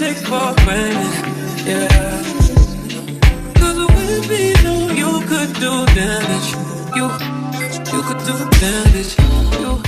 take for granted, yeah. Cause with me, no, you could do damage. You could do damage. You.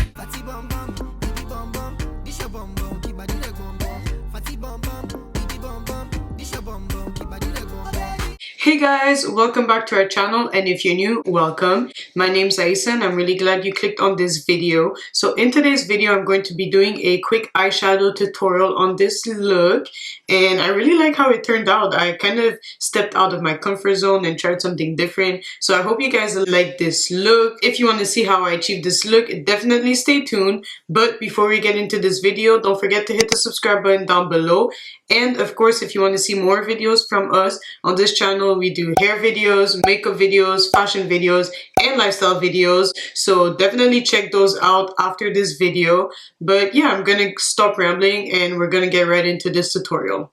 Hey guys, welcome back to our channel, and if you're new, welcome. My name's Aisa and I'm really glad you clicked on this video. So in today's video, I'm going to be doing a quick eyeshadow tutorial on this look, and I really like how it turned out. I kind of stepped out of my comfort zone and tried something different. So I hope you guys like this look. If you want to see how I achieved this look, definitely stay tuned. But before we get into this video, don't forget to hit the subscribe button down below. And of course, if you want to see more videos from us on this channel, we do hair videos, makeup videos, fashion videos, and lifestyle videos. So definitely check those out after this video. But yeah, I'm gonna stop rambling and we're gonna get right into this tutorial.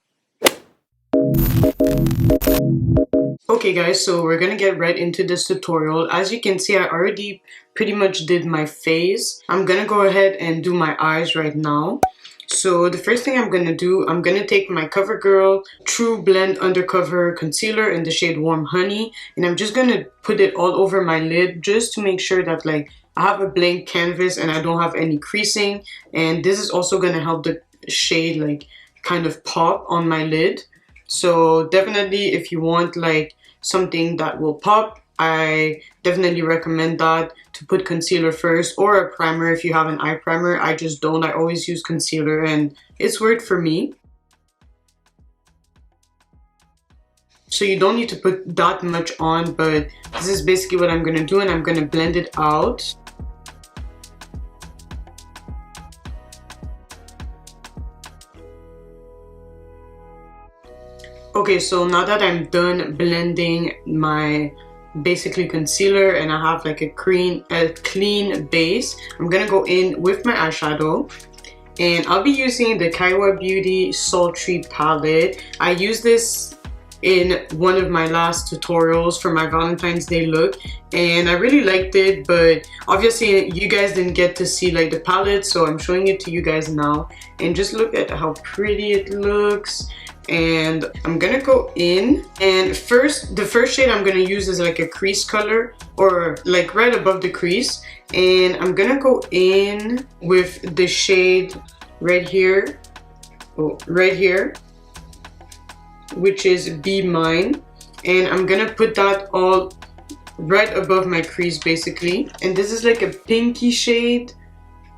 Okay guys, so we're gonna get right into this tutorial. As you can see, I already pretty much did my face. I'm gonna go ahead and do my eyes right now. So the first thing I'm going to do, I'm going to take my Covergirl Trueblend Undercover Concealer in the shade Warm Honey. And I'm just going to put it all over my lid just to make sure that like I have a blank canvas and I don't have any creasing. And this is also going to help the shade like kind of pop on my lid. So definitely if you want like something that will pop, I definitely recommend that, to put concealer first, or a primer if you have an eye primer. I just don't. I always use concealer and it's worked for me. So you don't need to put that much on, but this is basically what I'm going to do, and I'm going to blend it out. Okay, so now that I'm done blending my basically concealer and I have like a clean base, I'm gonna go in with my eyeshadow, and I'll be using the Kayowa Beauty Sultry palette. I used this in one of my last tutorials for my Valentine's Day look and I really liked it, but obviously you guys didn't get to see like the palette, so I'm showing it to you guys now. And just look at how pretty it looks. And I'm gonna go in, and the first shade I'm gonna use is like a crease color, or like right above the crease, and I'm gonna go in with the shade right here, which is Be Mine, and I'm gonna put that all right above my crease basically. And this is like a pinky shade,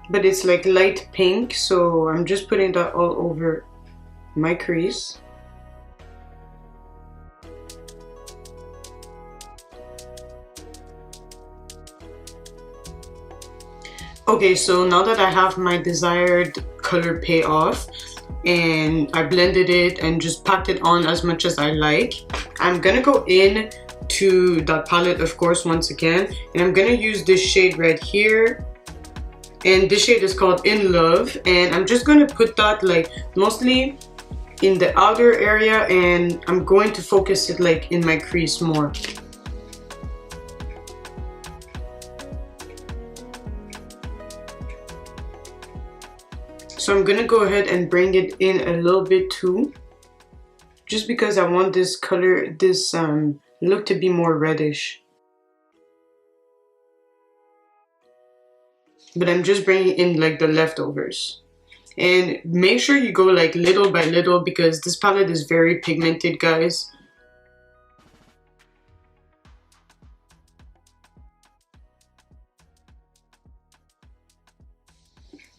but it's like light pink, so I'm just putting that all over my crease. Okay, so now that I have my desired color payoff and I blended it and just packed it on as much as I like, I'm gonna go in to that palette, of course, once again, and I'm gonna use this shade right here. And this shade is called In Love, and I'm just going to put that like mostly in the outer area, and I'm going to focus it like in my crease more. So I'm going to go ahead and bring it in a little bit too, just because I want this color, this look to be more reddish. But I'm just bringing in like the leftovers. And make sure you go like little by little, because this palette is very pigmented, guys.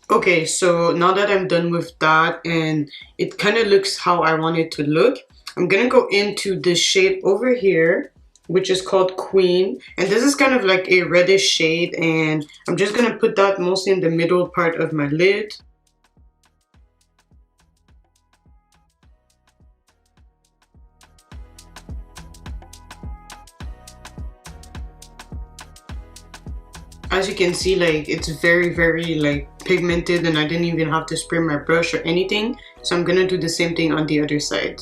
Okay, so now that I'm done with that and it kind of looks how I want it to look, I'm gonna go into this shade over here, which is called Queen, and this is kind of like a reddish shade, and I'm just gonna put that mostly in the middle part of my lid. As you can see, like it's very like pigmented, and I didn't even have to spray my brush or anything, so I'm gonna do the same thing on the other side.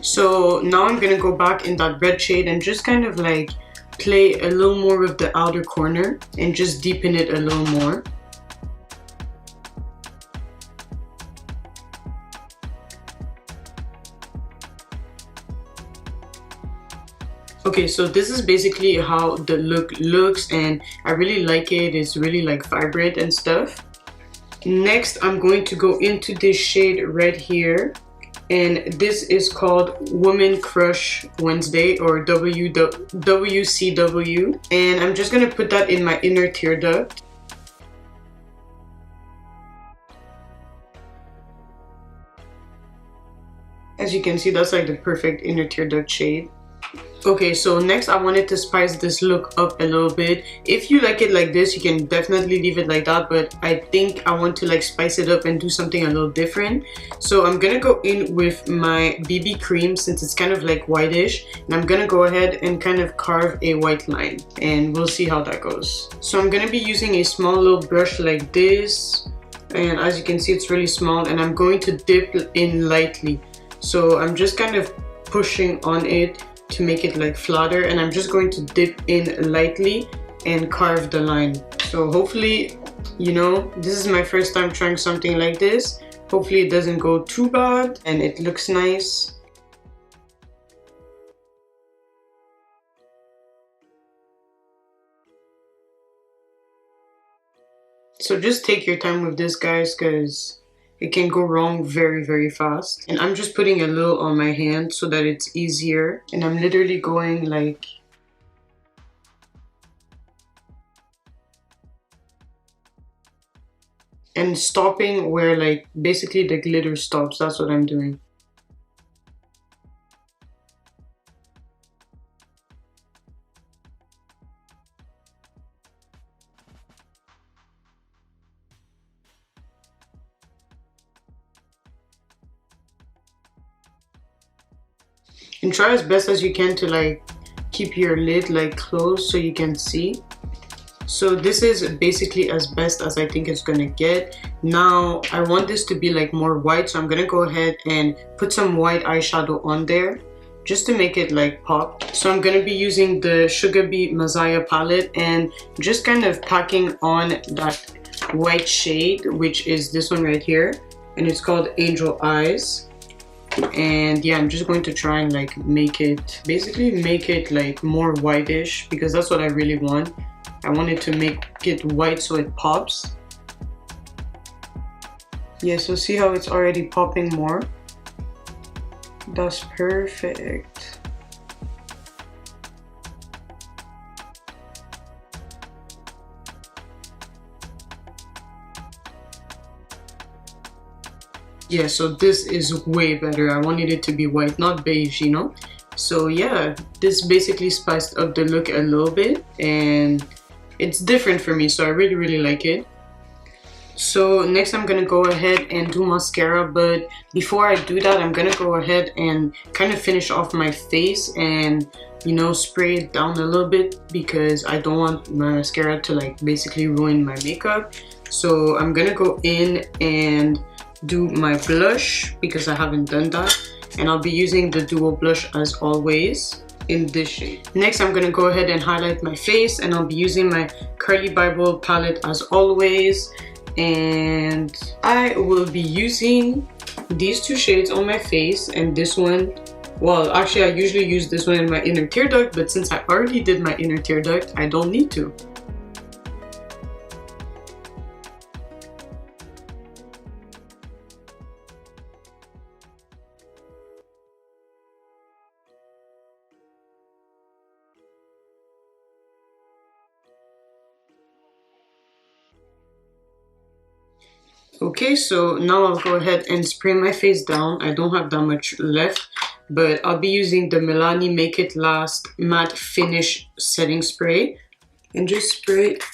So now I'm gonna go back in that red shade and just kind of like play a little more with the outer corner and just deepen it a little more. Okay, so this is basically how the look looks, and I really like it. It's really like vibrant and stuff. Next, I'm going to go into this shade right here, and this is called Woman Crush Wednesday, or WCW, and I'm just gonna put that in my inner tear duct. As you can see, that's like the perfect inner tear duct shade. Okay, so next I wanted to spice this look up a little bit. If you like it like this, you can definitely leave it like that, but I think I want to like spice it up and do something a little different. So I'm gonna go in with my BB cream, since it's kind of like whitish, and I'm gonna go ahead and kind of carve a white line, and we'll see how that goes. So I'm gonna be using a small little brush like this, and as you can see, it's really small, and I'm going to dip in lightly. So I'm just kind of pushing on it to make it like flatter, and I'm just going to dip in lightly and carve the line. So hopefully, you know, this is my first time trying something like this. Hopefully it doesn't go too bad and it looks nice. So just take your time with this, guys, because it can go wrong very, very fast. And I'm just putting a little on my hand so that it's easier. And I'm literally going like... and stopping where like basically the glitter stops. That's what I'm doing. And try as best as you can to like keep your lid like closed so you can see. So this is basically as best as I think it's gonna get. Now I want this to be like more white, so I'm gonna go ahead and put some white eyeshadow on there just to make it like pop. So I'm gonna be using the Sugabee Maziyah palette and just kind of packing on that white shade, which is this one right here, and it's called Angel Eyes. And yeah, I'm just going to try and like basically make it like more whitish, because that's what I really want. I want it to make it white so it pops. Yeah, so see how it's already popping more? That's perfect. Yeah, so this is way better. I wanted it to be white, not beige, you know? So yeah, this basically spiced up the look a little bit, and it's different for me, so I really, really like it. So next I'm gonna go ahead and do mascara, but before I do that, I'm gonna go ahead and kind of finish off my face and, you know, spray it down a little bit, because I don't want my mascara to like basically ruin my makeup. So I'm gonna go in and do my blush, because I haven't done that, and I'll be using the duo blush as always in this shade. Next I'm gonna go ahead and highlight my face, and I'll be using my Carli Bybel palette as always, and I will be using these two shades on my face, and this one, well actually I usually use this one in my inner tear duct, but since I already did my inner tear duct, I don't need to. Okay, so now I'll go ahead and spray my face down. I don't have that much left, but I'll be using the Milani Make It Last Matte Finish Setting Spray, and just spray it.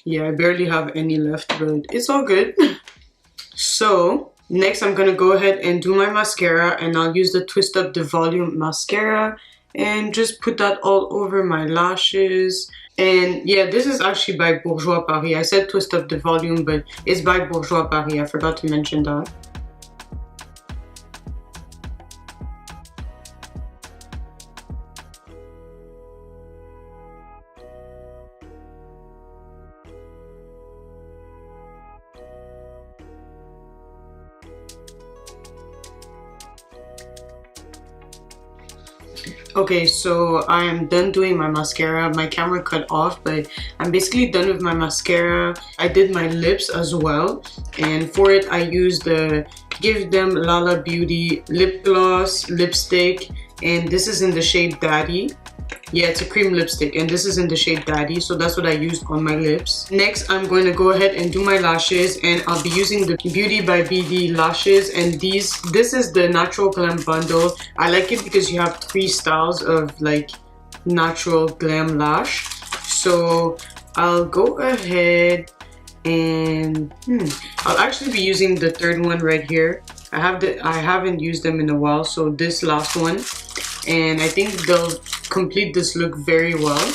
Yeah, I barely have any left, but it's all good. So next I'm gonna go ahead and do my mascara, and I'll use the Twist Up the Volume mascara and just put that all over my lashes. And yeah, this is actually by Bourjois Paris. I said twist up the volume, but it's by Bourjois Paris. I forgot to mention that. Okay, so I am done doing my mascara. My camera cut off, but I'm basically done with my mascara. I did my lips as well, and for it I used the Give Them Lala Beauty lip gloss lipstick, and this is in the shade Daddy. Yeah, it's a cream lipstick, and this is in the shade Daddy, so that's what I used on my lips. Next, I'm going to go ahead and do my lashes, and I'll be using the BeautybyBD lashes, and this is the natural glam bundle. I like it because you have 3 styles of like natural glam lash. So I'll go ahead and I'll actually be using the 3rd one right here. I haven't used them in a while, so this last one, and I think they'll complete this look very well.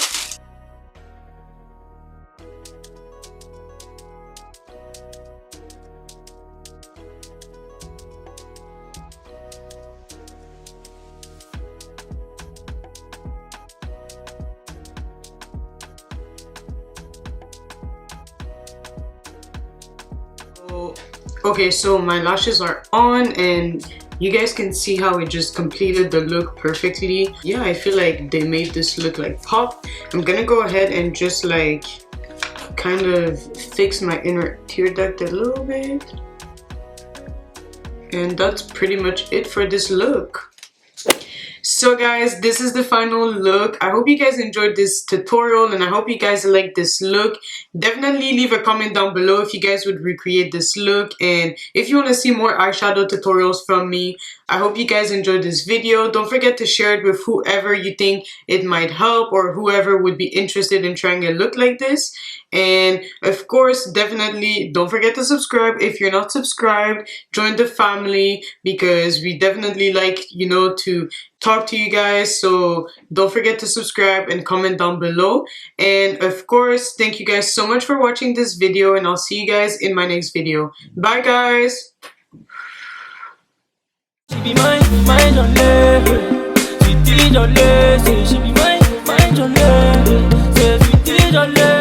Okay, so my lashes are on, and you guys can see how it just completed the look perfectly. Yeah, I feel like they made this look like pop. I'm gonna go ahead and just like kind of fix my inner tear duct a little bit. And that's pretty much it for this look. So guys, this is the final look. I hope you guys enjoyed this tutorial, and I hope you guys like this look. Definitely leave a comment down below if you guys would recreate this look, and if you want to see more eyeshadow tutorials from me. I hope you guys enjoyed this video. Don't forget to share it with whoever you think it might help, or whoever would be interested in trying a look like this. And of course, definitely don't forget to subscribe if you're not subscribed. Join the family, because we definitely like, you know, to talk to you guys. So don't forget to subscribe and comment down below. And of course, thank you guys so much for watching this video, and I'll see you guys in my next video. Bye guys. She be mine on level. She did on level. She be mine on level. Say she did on level.